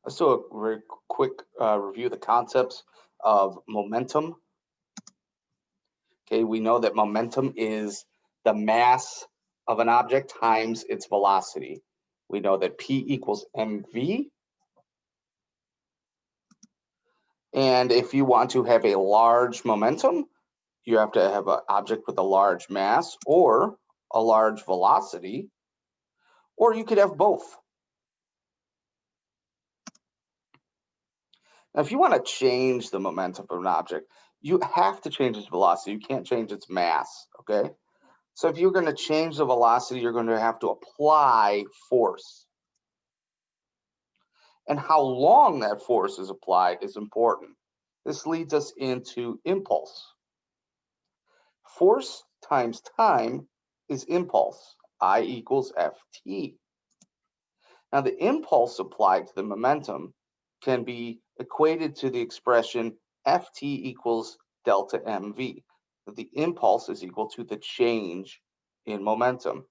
Let's do a very quick review of the concepts of momentum. Okay, we know that momentum is the mass of an object times its velocity. We know that P equals mv. And if you want to have a large momentum, you have to have an object with a large mass or a large velocity, or you could have both. Now, if you want to change the momentum of an object, you have to change its velocity. You can't change its mass, okay? So if you're going to change the velocity, you're going to have to apply force. And how long that force is applied is important. This leads us into impulse. Force times time is impulse. I equals ft. Now the impulse applied to the momentum can be equated to the expression ft equals delta mv. The impulse is equal to the change in momentum.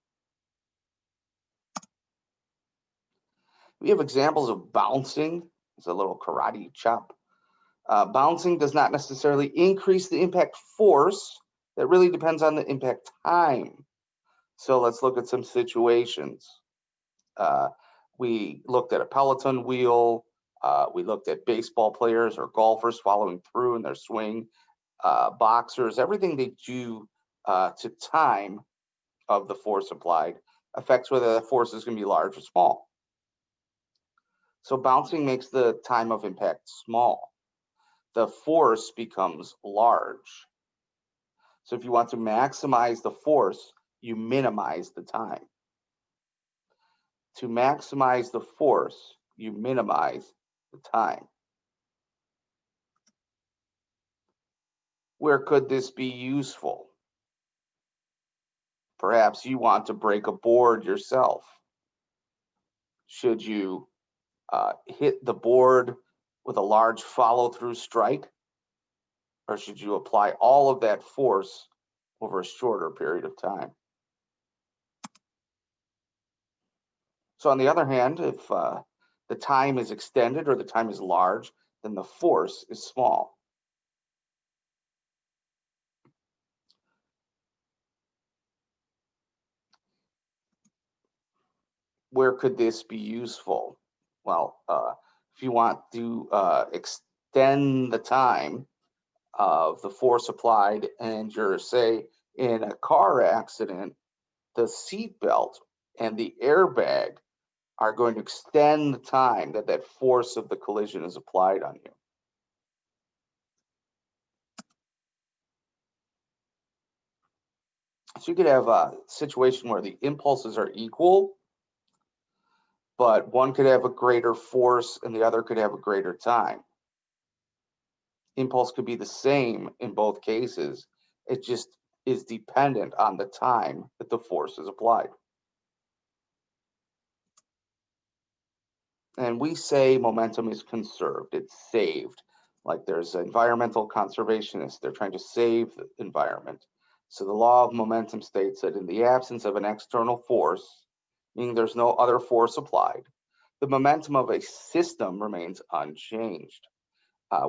We have examples of bouncing. It's a little karate chop. Bouncing does not necessarily increase the impact force. That really depends on the impact time. So let's look at some situations. We looked at a Peloton wheel. We looked at baseball players or golfers following through in their swing. Boxers, everything they do to time of the force applied affects whether the force is going to be large or small. So bouncing makes the time of impact small. The force becomes large. So if you want to maximize the force, you minimize the time. To maximize the force, you minimize the time. Where could this be useful? Perhaps you want to break a board yourself. Should you hit the board with a large follow-through strike? Or should you apply all of that force over a shorter period of time? So on the other hand, if the time is extended or the time is large, then the force is small. Where could this be useful? Well, if you want to extend the time of the force applied and you're, say, in a car accident, the seat belt and the airbag are going to extend the time that that force of the collision is applied on you. So you could have a situation where the impulses are equal, but one could have a greater force and the other could have a greater time. Impulse could be the same in both cases. It just is dependent on the time that the force is applied. And we say momentum is conserved, it's saved. Like there's environmental conservationists, they're trying to save the environment. So the law of momentum states that in the absence of an external force, meaning there's no other force applied, the momentum of a system remains unchanged.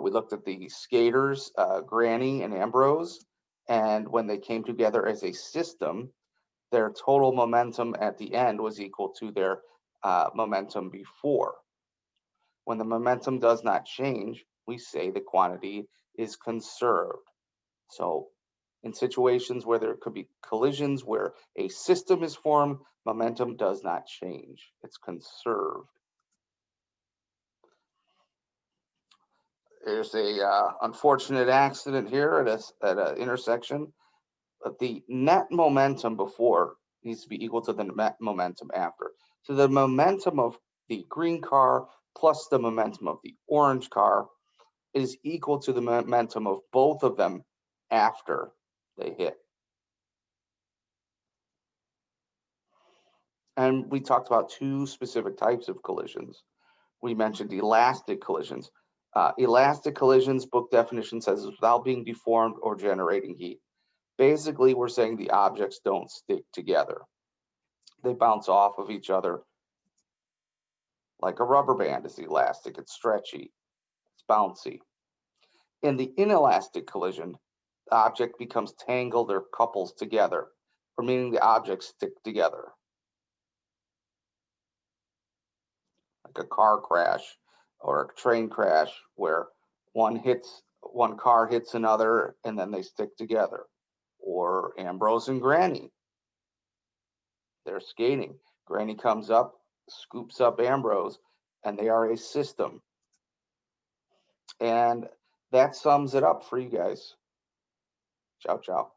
We looked at the skaters, Granny and Ambrose, and when they came together as a system, their total momentum at the end was equal to their momentum before. When the momentum does not change, we say the quantity is conserved. So in situations where there could be collisions where a system is formed, momentum does not change, it's conserved. There's a unfortunate accident here at an intersection, but the net momentum before needs to be equal to the net momentum after. So the momentum of the green car plus the momentum of the orange car is equal to the momentum of both of them after they hit. And we talked about two specific types of collisions. We mentioned elastic collisions. Elastic collisions, book definition says, without being deformed or generating heat. Basically, we're saying the objects don't stick together. They bounce off of each other. Like a rubber band is elastic, it's stretchy, it's bouncy. In the inelastic collision, the object becomes tangled or couples together, or meaning the objects stick together. Like a car crash or a train crash where one car hits another and then they stick together. Or Ambrose and Granny, they're skating. Granny comes up, scoops up Ambrose, and they are a system. And that sums it up for you guys. Ciao, ciao.